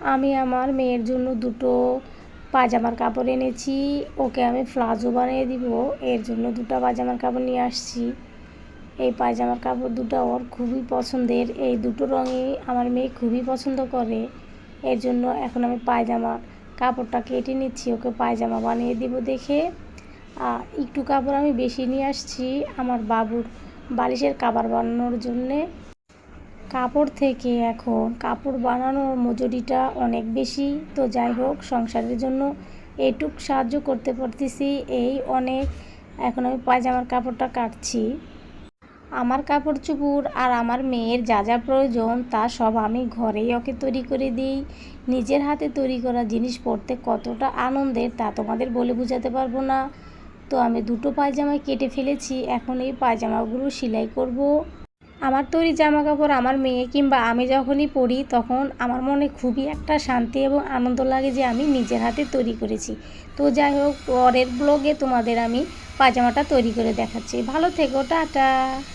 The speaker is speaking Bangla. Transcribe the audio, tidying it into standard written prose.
আমি আমার মেয়ের জন্য দুটো পাজামার কাপড় এনেছি। ওকে আমি প্লাজো বানিয়ে দিব, এর জন্য দুটো পাজামার কাপড় নিয়ে আসছি। এই পায়জামার কাপড় দুটো ওর খুবই পছন্দের, এই দুটো রঙই আমার মেয়ে খুবই পছন্দ করে। এর জন্য এখন আমি পায়জামার কাপড়টা কেটে নিচ্ছি, ওকে পায়জামা বানিয়ে দিব দেখে। একটু কাপড় আমি বেশি নিয়ে আসছি আমার বাবুর বালিশের কভার বানানোর জন্যে। কাপড় থেকে এখন কাপড় বানানোর মজুরিটা অনেক বেশি, তো যাই হোক সংসারের জন্য এইটুক সাহায্য করতে পারতেছি এই অনেক। এখন আমি পায়জামার কাপড়টা কাটছি। আমার কাপড় চোপড় আর আমার মেয়ের যা যা প্রয়োজন তা সব আমি ঘরেই ওকে তৈরি করে দিই। নিজের হাতে তৈরি করা জিনিস পরতে কতটা আনন্দের তা তোমাদের বলে বোঝাতে পারবো না। তো আমি দুটো পায়জামায় কেটে ফেলেছি, এখন এই পায়জামাগুলো সেলাই করব। আমার তৈরি জামা কাপড় আমার মেয়ে কিংবা আমি যখনই পরি তখন আমার মনে খুবই একটা শান্তি এবং আনন্দ লাগে যে আমি নিজের হাতে তৈরি করেছি। তো যাই হোক, পরের ব্লগে তোমাদের আমি পায়জামাটা তৈরি করে দেখাচ্ছি। ভালো থেকো, টাটা।